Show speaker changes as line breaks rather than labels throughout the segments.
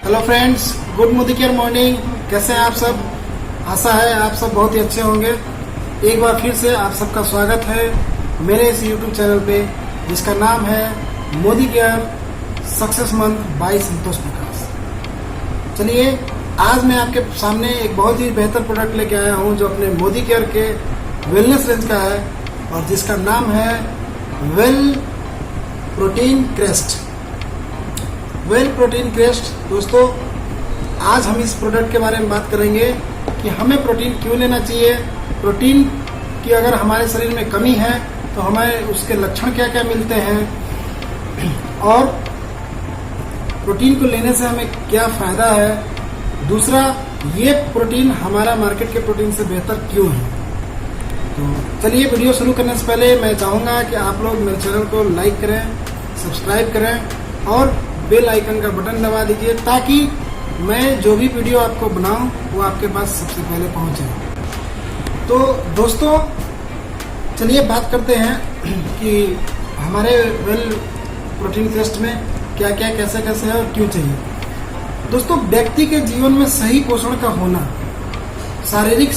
Hello friends, good Modi care morning. कैसे हैं आप सब? आशा है आप सब बहुत ही अच्छे होंगे। एक बार फिर से आप सबका स्वागत है मेरे इस यूट्यूब चैनल पे, जिसका नाम है Modicare success month by Santosh Prakash. चलिए, आज मैं आपके सामने एक बहुत ही बेहतर प्रोडक्ट लेके आया हूँ जो अपने मोदी केयर के वेलनेस रेंज का है और जिसका नाम है well protein crest. Well protein crest. दोस्तों, आज हम इस प्रोडक्ट के बारे में बात करेंगे कि हमें प्रोटीन क्यों लेना चाहिए, प्रोटीन की अगर हमारे शरीर में कमी है तो हमें उसके लक्षण क्या क्या मिलते हैं और प्रोटीन को लेने से हमें क्या फायदा है। दूसरा, ये प्रोटीन हमारा मार्केट के प्रोटीन से बेहतर क्यों है। तो चलिए, वीडियो शुरू करने से पहले मैं चाहूँगा कि आप लोग मेरे चैनल को लाइक करें, सब्सक्राइब करें और बेल आइकन का बटन दबा दीजिए ताकि मैं जो भी वीडियो आपको बनाऊं वो आपके पास सबसे पहले पहुंचे। तो दोस्तों, चलिए बात करते हैं कि हमारे वेल प्रोटीन क्रेस्ट में क्या क्या कैसे कैसे है और क्यों चाहिए। दोस्तों, व्यक्ति के जीवन में सही पोषण का होना, शारीरिक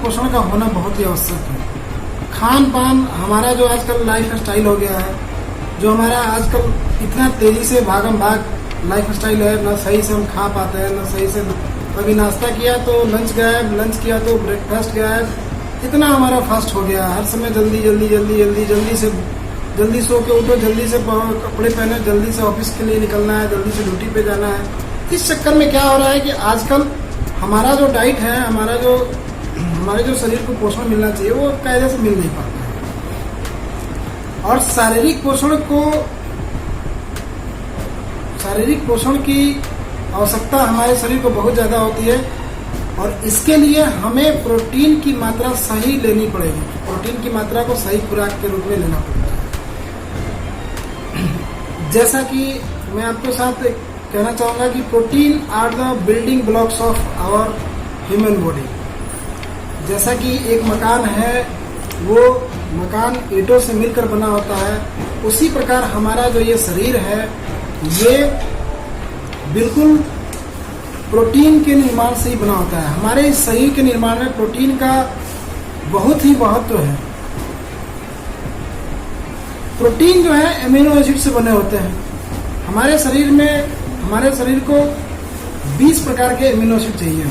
पोषण का होना बहुत ही आवश्यक है। खान पान हमारा जो आजकल लाइफ स्टाइल हो गया है, जो हमारा आजकल इतना तेजी से भागम भाग लाइफ स्टाइल है, ना सही से हम खा पाते हैं, ना सही से कभी नाश्ता किया तो लंच गायब, लंच किया तो ब्रेकफास्ट गायब। इतना हमारा फास्ट हो गया, हर समय जल्दी सो के उठो, जल्दी से कपड़े पहने, जल्दी से ऑफिस के लिए निकलना है, जल्दी से ड्यूटी पे जाना है। इस चक्कर में क्या हो रहा है कि आजकल हमारा जो डाइट है, हमारे जो शरीर को पोषण मिलना चाहिए वो कायदे से मिल नहीं पाता है। और शारीरिक पोषण की आवश्यकता हमारे शरीर को बहुत ज्यादा होती है और इसके लिए हमें प्रोटीन की मात्रा सही लेनी पड़ेगी। प्रोटीन की मात्रा को सही खुराक के रूप में लेना पड़ता है। जैसा कि मैं आपके साथ कहना चाहूंगा कि protein are the building blocks of our human body. जैसा कि एक मकान है, वो मकान ईंटों से मिलकर बना होता है, उसी प्रकार हमारा जो ये शरीर है ये बिल्कुल प्रोटीन के निर्माण से ही बना होता है। हमारे इस शरीर के निर्माण में प्रोटीन का बहुत ही महत्व है। प्रोटीन जो है एमिनो एसिड से बने होते हैं। हमारे शरीर को 20 प्रकार के एमिनो एसिड चाहिए,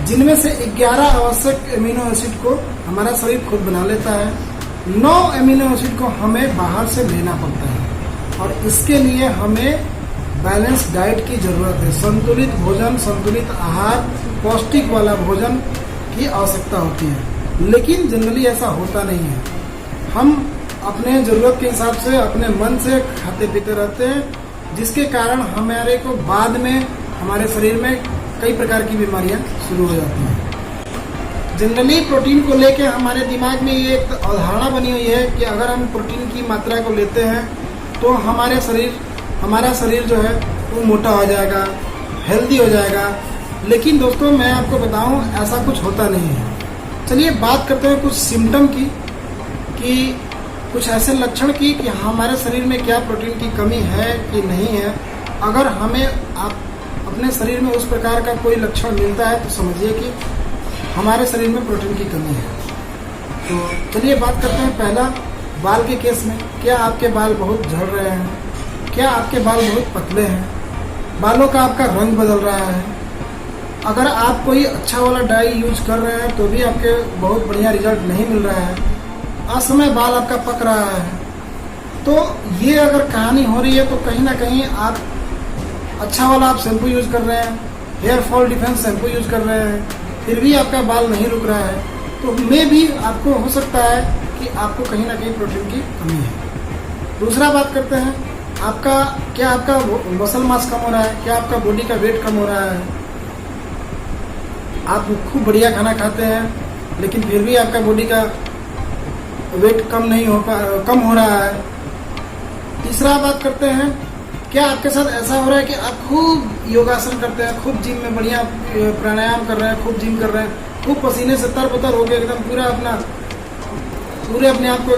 जिनमें से 11 आवश्यक एमिनो एसिड को हमारा शरीर खुद बना लेता है। 9 एमिनो एसिड को हमें बाहर से लेना पड़ता है और इसके लिए हमें बैलेंस डाइट की जरूरत है। संतुलित भोजन, संतुलित आहार, पौष्टिक वाला भोजन की आवश्यकता होती है। लेकिन जनरली ऐसा होता नहीं है। हम अपने जरूरत के हिसाब से अपने मन से खाते पीते रहते हैं, जिसके कारण हमारे को बाद में हमारे शरीर में कई प्रकार की बीमारियां शुरू हो जाती हैं। जनरली प्रोटीन को लेके हमारे दिमाग में ये एक अवधारणा बनी हुई है कि अगर हम प्रोटीन की मात्रा को लेते हैं तो हमारा शरीर जो है वो मोटा हो जाएगा, हेल्दी हो जाएगा। लेकिन दोस्तों, मैं आपको बताऊं, ऐसा कुछ होता नहीं है। चलिए बात करते हैं कुछ सिम्टम की, कि कुछ ऐसे लक्षण की कि हमारे शरीर में क्या प्रोटीन की कमी है कि नहीं है। अगर हमें अपने शरीर में उस प्रकार का कोई लक्षण मिलता है तो समझिए कि हमारे शरीर में प्रोटीन की कमी है। तो चलिए बात करते हैं पहला, बाल के केस में। क्या आपके बाल बहुत झड़ रहे हैं? क्या आपके बाल बहुत पतले हैं? बालों का आपका रंग बदल रहा है? अगर आप कोई अच्छा वाला डाई यूज कर रहे हैं तो भी आपके बहुत बढ़िया रिजल्ट नहीं मिल रहा है, असमय बाल आपका पक रहा है, तो ये अगर कहानी हो रही है तो कहीं ना कहीं आप अच्छा वाला आप शैम्पू यूज कर रहे हैं, hair fall defence shampoo use कर रहे हैं, फिर भी आपका बाल नहीं रुक रहा है, तो में भी आपको हो सकता है कि आपको कहीं ना कहीं प्रोटीन की कमी है। दूसरा बात करते हैं, क्या आपका मसल मास कम हो रहा है? क्या आपका बॉडी का वेट कम हो रहा है? आप खूब बढ़िया खाना खाते हैं लेकिन फिर भी आपका बॉडी का वेट कम हो रहा है। तीसरा बात करते हैं, क्या आपके साथ ऐसा हो रहा है कि आप खूब योगासन करते हैं, खूब जिम में बढ़िया प्राणायाम कर रहे हैं, खूब जिम कर रहे हैं, खूब पसीने से तरबतर हो गए, एकदम पूरे अपने आप को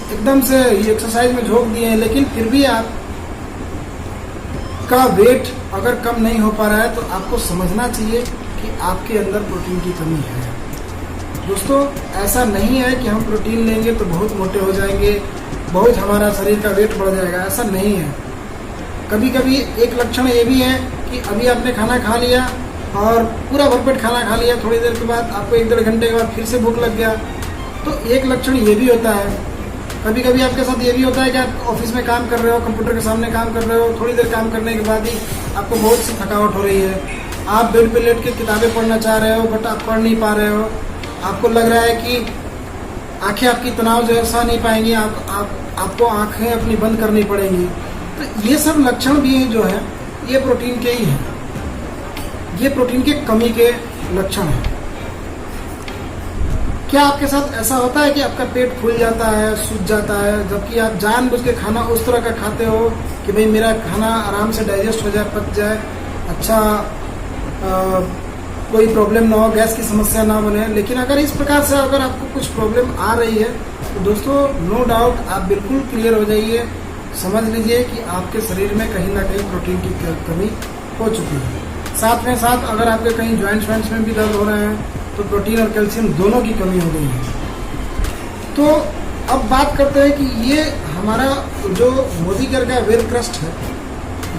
एकदम से एक्सरसाइज में झोंक दिए हैं, लेकिन फिर भी आप आपका वेट अगर कम नहीं हो पा रहा है तो आपको समझना चाहिए कि आपके अंदर प्रोटीन की कमी है। दोस्तों, ऐसा नहीं है कि हम प्रोटीन लेंगे तो बहुत मोटे हो जाएंगे, बहुत हमारा शरीर का वेट बढ़ जाएगा, ऐसा नहीं है। कभी कभी एक लक्षण ये भी है कि अभी आपने खाना खा लिया और पूरा भरपेट खाना खा लिया, थोड़ी देर के बाद आपको 1-1.5 घंटे के बाद फिर से भूख लग गया, तो एक लक्षण ये भी होता है। कभी कभी आपके साथ ये भी होता है कि आप ऑफिस में काम कर रहे हो, कंप्यूटर के सामने काम कर रहे हो, थोड़ी देर काम करने के बाद ही आपको बहुत सी थकावट हो रही है, आप बेड पे लेट के किताबें पढ़ना चाह रहे हो बट आप पढ़ नहीं पा रहे हो, आपको लग रहा है कि आंखें आपकी तनाव जो है सह नहीं पाएंगी, आपको आंखें अपनी बंद करनी पड़ेंगी। तो ये सब लक्षण भी जो है ये प्रोटीन के ही हैं, ये प्रोटीन के कमी के लक्षण हैं। क्या आपके साथ ऐसा होता है कि आपका पेट फूल जाता है, सूज जाता है, जबकि आप जानबूझ के खाना उस तरह का खाते हो कि भाई मेरा खाना आराम से डाइजेस्ट हो जाए, पच जाए, अच्छा कोई प्रॉब्लम ना हो, गैस की समस्या ना बने। लेकिन अगर इस प्रकार से अगर आपको कुछ प्रॉब्लम आ रही है तो दोस्तों नो डाउट आप बिल्कुल क्लियर हो जाइए, समझ लीजिए कि आपके शरीर में कहीं ना कहीं प्रोटीन की कमी हो चुकी है। साथ में साथ अगर आपके कहीं जॉइंट्स में भी दर्द हो रहे हैं तो प्रोटीन और कैल्शियम दोनों की कमी हो गई है। तो अब बात करते हैं कि ये हमारा जो मोदी केयर का वेल क्रस्ट है,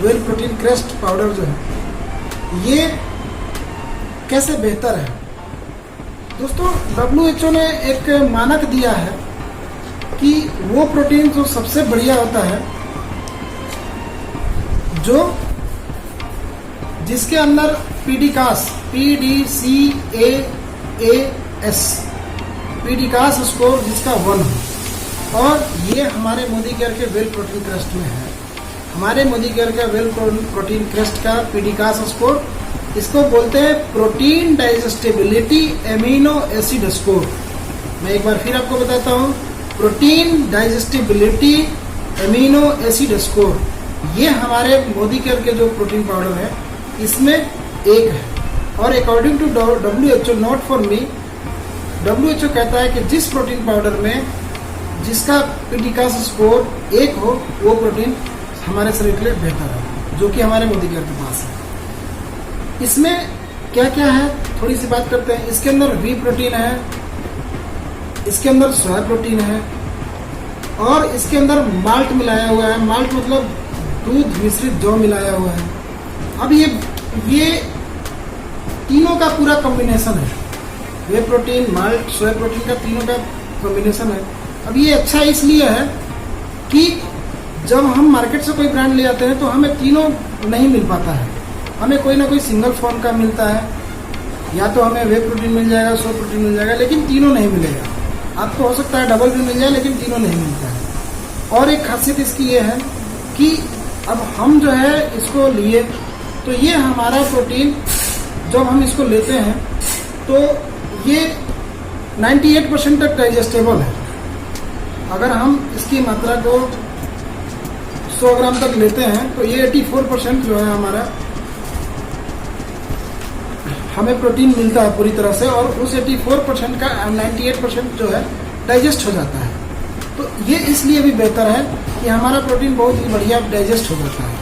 वेल प्रोटीन क्रस्ट पाउडर जो है, ये कैसे बेहतर है। दोस्तों, WHO ने एक मानक दिया है कि वो प्रोटीन जो सबसे बढ़िया होता है जो जिसके अंदर पीडीकास पीडीकास स्कोर जिसका 1 हो, और ये हमारे मोदी केयर के वेल प्रोटीन क्रस्ट में है। हमारे मोदी केयर का वेल प्रोटीन क्रस्ट का पीडीकास स्कोर, इसको बोलते हैं protein digestibility amino acid score. मैं एक बार फिर आपको बताता हूँ, protein digestibility amino acid score, ये हमारे मोदी केयर के जो प्रोटीन पाउडर है इसमें 1 है। और according to WHO, not for me, WHO कहता है कि जिस प्रोटीन पाउडर में जिसका पीडीकास स्कोर 1 हो वो प्रोटीन हमारे शरीर के लिए बेहतर है, जो कि हमारे मोदी केयर के पास है। इसमें क्या क्या है थोड़ी सी बात करते हैं। इसके अंदर वी प्रोटीन है, इसके अंदर सोया प्रोटीन है, और इसके अंदर माल्ट मिलाया हुआ है। माल्ट मतलब दूध मिश्रित जौ मिलाया हुआ है। अब ये तीनों का पूरा कॉम्बिनेशन है, वे प्रोटीन, माल्ट, सोया प्रोटीन का तीनों का कॉम्बिनेशन है। अब ये अच्छा इसलिए है कि जब हम मार्केट से कोई ब्रांड ले आते हैं तो हमें तीनों नहीं मिल पाता है, हमें कोई ना कोई सिंगल फॉर्म का मिलता है, या तो हमें वे प्रोटीन मिल जाएगा, सोया प्रोटीन मिल जाएगा, लेकिन तीनों नहीं मिलेगा। आपको हो सकता है डबल भी मिल जाए लेकिन तीनों नहीं मिलता है। और एक खासियत इसकी ये है कि अब हम जो है इसको लिए तो ये हमारा प्रोटीन जब हम इसको लेते हैं तो ये 98% तक डाइजेस्टेबल है। अगर हम इसकी मात्रा को 100 ग्राम तक लेते हैं तो ये 84% जो है हमारा हमें प्रोटीन मिलता है पूरी तरह से, और उस 84% का 98% जो है डाइजेस्ट हो जाता है। तो ये इसलिए भी बेहतर है कि हमारा प्रोटीन बहुत ही बढ़िया डाइजेस्ट हो जाता है।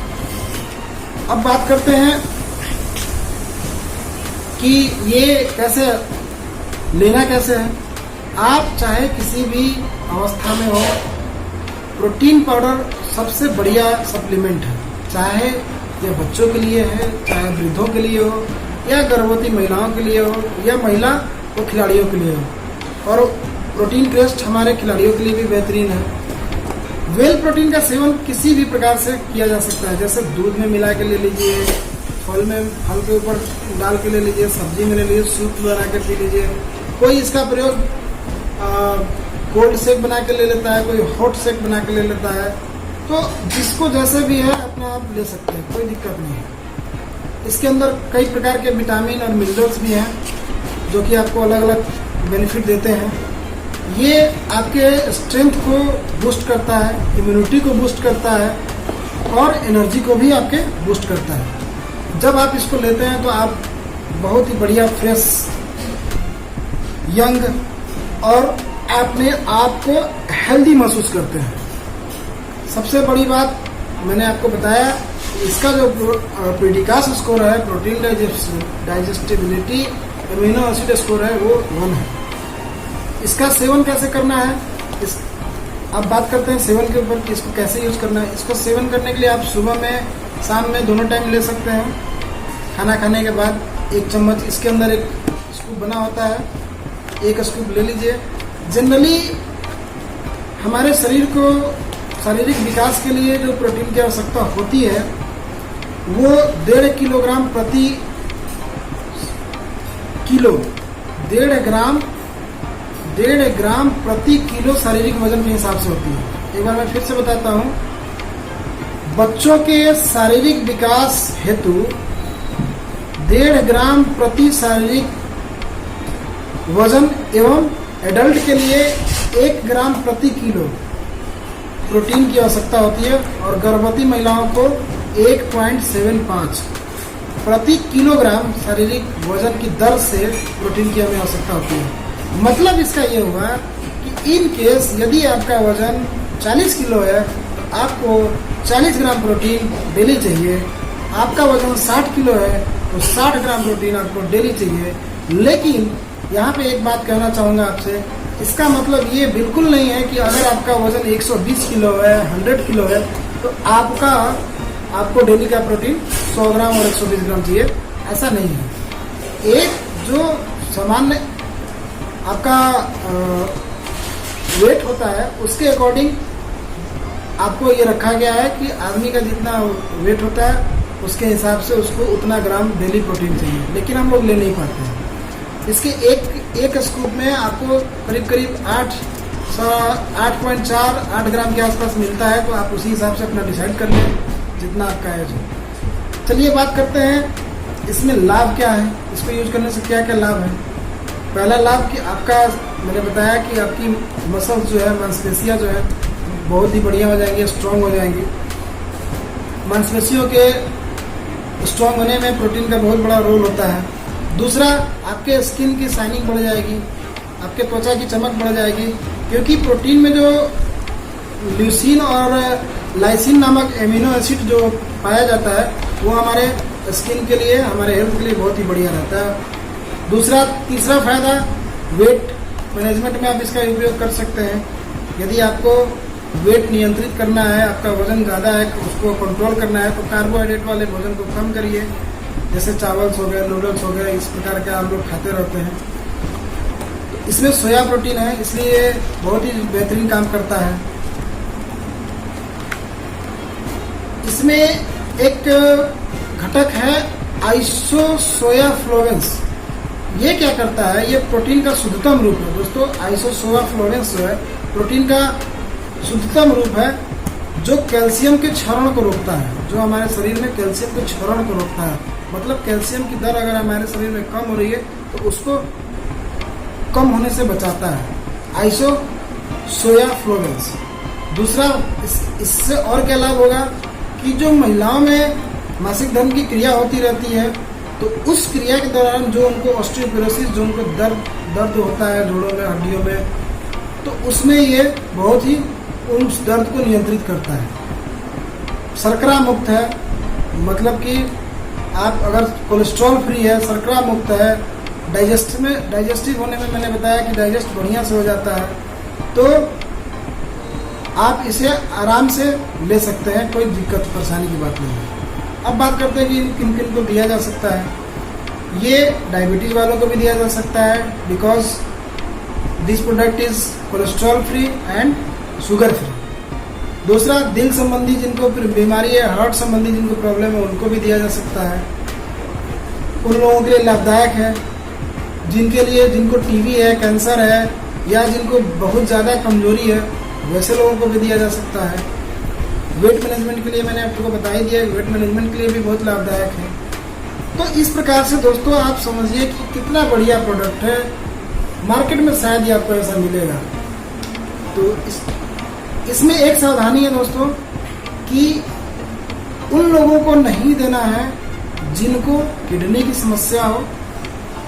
अब बात करते हैं कि ये कैसे लेना कैसे है। आप चाहे किसी भी अवस्था में हो, प्रोटीन पाउडर सबसे बढ़िया सप्लीमेंट है, चाहे ये बच्चों के लिए है, चाहे वृद्धों के लिए हो, या गर्भवती महिलाओं के लिए हो, या महिला और खिलाड़ियों के लिए हो। और प्रोटीन क्रस्ट हमारे खिलाड़ियों के लिए भी बेहतरीन है। वेल प्रोटीन का सेवन किसी भी प्रकार से किया जा सकता है, जैसे दूध में मिला के ले लीजिए, फल के ऊपर डाल के ले लीजिए, सब्जी में ले लीजिए, सूप बना के पी लीजिए। कोई इसका प्रयोग कोल्ड शेक बना के ले लेता है, कोई हॉट शेक बना के ले लेता है। तो जिसको जैसे भी है अपने आप ले सकते हैं, कोई दिक्कत नहीं है। इसके अंदर कई प्रकार के विटामिन और मिनरल्स भी हैं जो कि आपको अलग अलग बेनिफिट देते हैं। ये आपके स्ट्रेंथ को बूस्ट करता है, इम्यूनिटी को बूस्ट करता है, और एनर्जी को भी आपके बूस्ट करता है। जब आप इसको लेते हैं तो आप बहुत ही बढ़िया फ्रेश, यंग और अपने आप को हेल्दी महसूस करते हैं। सबसे बड़ी बात मैंने आपको बताया, इसका जो प्रीडिकास स्कोर है, protein digestibility amino acid score है, वो 1 है। इसका सेवन कैसे करना है, अब बात करते हैं सेवन के ऊपर कि इसको कैसे यूज करना है। इसको सेवन करने के लिए आप सुबह में शाम में दोनों टाइम ले सकते हैं। खाना खाने के बाद 1 चम्मच, इसके अंदर एक स्कूप बना होता है, 1 स्कूप ले लीजिए। जनरली हमारे शरीर को शारीरिक विकास के लिए जो प्रोटीन की आवश्यकता होती है वो 1.5 किलोग्राम प्रति किलो, 1.5 ग्राम प्रति किलो शारीरिक वजन के हिसाब से होती है। एक बार मैं फिर से बताता हूँ, बच्चों के शारीरिक विकास हेतु 1.5 ग्राम प्रति शारीरिक वजन एवं एडल्ट के लिए 1 ग्राम प्रति किलो प्रोटीन की आवश्यकता होती है और गर्भवती महिलाओं को 1.75 प्रति किलोग्राम शारीरिक वजन की दर से प्रोटीन की हमें आवश्यकता होती है। मतलब इसका ये हुआ कि इन केस यदि आपका वजन 40 किलो है तो आपको 40 ग्राम प्रोटीन डेली चाहिए। आपका वजन 60 किलो है तो 60 ग्राम प्रोटीन आपको डेली चाहिए। लेकिन यहाँ पे एक बात कहना चाहूँगा आपसे, इसका मतलब ये बिल्कुल नहीं है कि अगर आपका वजन 120 किलो है, 100 किलो है तो आपको डेली का प्रोटीन 100 ग्राम और 120 ग्राम चाहिए, ऐसा नहीं है। एक जो सामान्य आपका वेट होता है उसके अकॉर्डिंग आपको ये रखा गया है कि आदमी का जितना वेट होता है उसके हिसाब से उसको उतना ग्राम डेली प्रोटीन चाहिए, लेकिन हम लोग ले नहीं पाते हैं। इसके एक स्कूप में आपको करीब 8.4 ग्राम के आसपास मिलता है, तो आप उसी हिसाब से अपना डिसाइड कर लें जितना आपका है जो। चलिए बात करते हैं इसमें लाभ क्या है, इसको यूज करने से क्या क्या लाभ है। पहला लाभ कि आपका, मैंने बताया कि आपकी मसल्स जो है, मांसपेशियाँ जो है बहुत ही बढ़िया हो जाएंगी, स्ट्रांग हो जाएंगी। मांसपेशियों के स्ट्रांग होने में प्रोटीन का बहुत बड़ा रोल होता है। दूसरा, आपके स्किन की शाइनिंग बढ़ जाएगी, आपके त्वचा की चमक बढ़ जाएगी, क्योंकि प्रोटीन में जो ल्यूसीन और लाइसिन नामक एमिनो एसिड जो पाया जाता है वो हमारे स्किन के लिए, हमारे हेल्थ के लिए बहुत ही बढ़िया रहता है। तीसरा फायदा, वेट मैनेजमेंट में आप इसका उपयोग कर सकते हैं। यदि आपको वेट नियंत्रित करना है, आपका वजन ज़्यादा है, उसको कंट्रोल करना है, तो कार्बोहाइड्रेट वाले भोजन को कम करिए, जैसे चावल्स हो गए, नूडल्स हो गए, इस प्रकार के हम लोग खाते रहते हैं। तो इसमें सोया प्रोटीन है, इसलिए बहुत ही बेहतरीन काम करता है। इसमें एक घटक है आइसोसोयाफ्लोवेंस। ये क्या करता है, ये प्रोटीन का शुद्धतम रूप है दोस्तों। आइसोसोयाफ्लोवेंस जो है प्रोटीन का शुद्धतम रूप है जो कैल्शियम के क्षरण को रोकता है, जो हमारे शरीर में कैल्शियम के क्षरण को रोकता है। मतलब कैल्शियम की दर अगर हमारे शरीर में कम हो रही है तो उसको कम होने से बचाता है आइसोसोयाफ्लोवेंस। दूसरा, इससे और क्या लाभ होगा कि जो महिलाओं में मासिक धर्म की क्रिया होती रहती है तो उस क्रिया के दौरान जो उनको ऑस्टियोपोरोसिस, जो उनको दर्द होता है जोड़ों में, हड्डियों में, तो उसमें ये बहुत ही उस दर्द को नियंत्रित करता है। शर्करा मुक्त है, मतलब कि आप अगर कोलेस्ट्रॉल फ्री है, शर्करा मुक्त है, डाइजेस्टिव होने में मैंने बताया कि डाइजेस्ट बढ़िया से हो जाता है, तो आप इसे आराम से ले सकते हैं, कोई दिक्कत परेशानी की बात नहीं है। अब बात करते हैं कि किन किन को दिया जा सकता है। ये डायबिटीज वालों को भी दिया जा सकता है, because this product is cholesterol free and sugar free. दूसरा, दिल संबंधी जिनको बीमारी है, हार्ट संबंधी जिनको प्रॉब्लम है, उनको भी दिया जा सकता है। उन लोगों के लिए लाभदायक है जिनको टीबी है, कैंसर है, या जिनको बहुत ज़्यादा कमजोरी है, वैसे लोगों को भी दिया जा सकता है। वेट मैनेजमेंट के लिए मैंने आपको बता ही दिया, वेट मैनेजमेंट के लिए भी बहुत लाभदायक है। तो इस प्रकार से दोस्तों आप समझिए कि कितना बढ़िया प्रोडक्ट है। मार्केट में शायद ही आपको ऐसा मिलेगा। तो इसमें एक सावधानी है दोस्तों कि उन लोगों को नहीं देना है जिनको किडनी की समस्या हो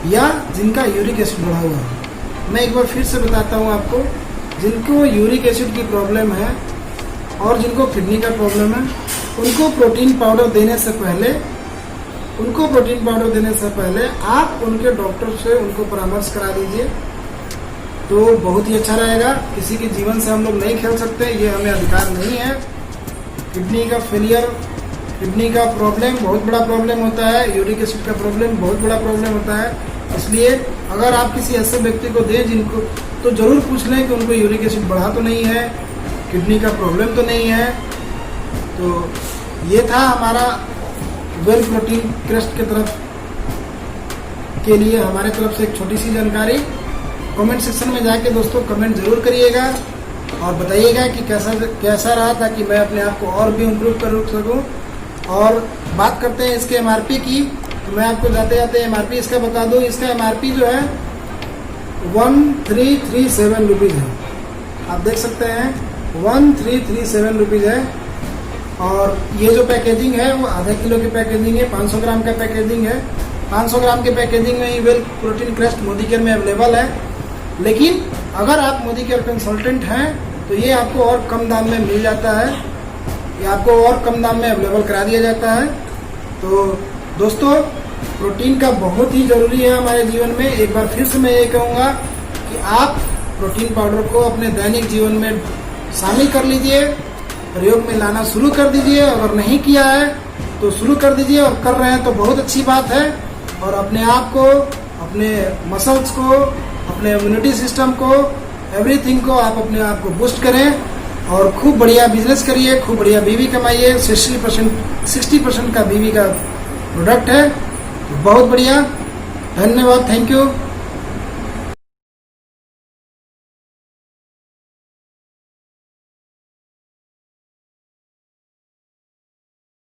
या जिनका यूरिक एसिड बढ़ा हुआ हो। मैं एक बार फिर से बताता हूँ आपको, जिनको यूरिक एसिड की प्रॉब्लम है और जिनको किडनी का प्रॉब्लम है उनको प्रोटीन पाउडर देने से पहले आप उनके डॉक्टर से उनको परामर्श करा दीजिए, तो बहुत ही अच्छा रहेगा। किसी के जीवन से हम लोग नहीं खेल सकते, ये हमें अधिकार नहीं है। किडनी का फेलियर, किडनी का प्रॉब्लम बहुत बड़ा प्रॉब्लम होता है, यूरिक एसिड का प्रॉब्लम बहुत बड़ा प्रॉब्लम होता है। इसलिए अगर आप किसी ऐसे व्यक्ति को दें जिनको, तो जरूर पूछ लें कि उनको यूरिक एसिड बढ़ा तो नहीं है, किडनी का प्रॉब्लम तो नहीं है। तो ये था हमारा वेल प्रोटीन क्रेस्ट के तरफ के लिए हमारे तरफ से एक छोटी सी जानकारी। कमेंट सेक्शन में जाके दोस्तों कमेंट जरूर करिएगा और बताइएगा कि कैसा रहा, ताकि मैं अपने आप को और भी इम्प्रूव कर सकूं। और बात करते हैं इसके एमआरपी की, तो मैं आपको जाते जाते एमआरपी इसका बता दूं। इसका एमआरपी जो है 1337 रुपीज़ है, आप देख सकते हैं 1337 रुपीज़ है। और ये जो पैकेजिंग है वो आधा किलो की पैकेजिंग है, 500 ग्राम का पैकेजिंग है। 500 ग्राम के पैकेजिंग में ही well protein crest Modicare में अवेलेबल है। लेकिन अगर आप मोदी केयर कंसल्टेंट हैं तो ये आपको और कम दाम में मिल जाता है, ये आपको और कम दाम में अवेलेबल करा दिया जाता है। तो दोस्तों प्रोटीन का बहुत ही जरूरी है हमारे जीवन में। एक बार फिर से मैं ये कहूँगा कि आप प्रोटीन पाउडर को अपने दैनिक जीवन में शामिल कर लीजिए, प्रयोग में लाना शुरू कर दीजिए। अगर नहीं किया है तो शुरू कर दीजिए, और कर रहे हैं तो बहुत अच्छी बात है। और अपने आप को, अपने मसल्स को, अपने इम्यूनिटी सिस्टम को, एवरीथिंग को आप अपने आप को बूस्ट करें और खूब बढ़िया बिजनेस करिए, खूब बढ़िया बीवी कमाइए। 60% का बीवी का प्रोडक्ट है, बहुत बढ़िया। धन्यवाद, थैंक यू।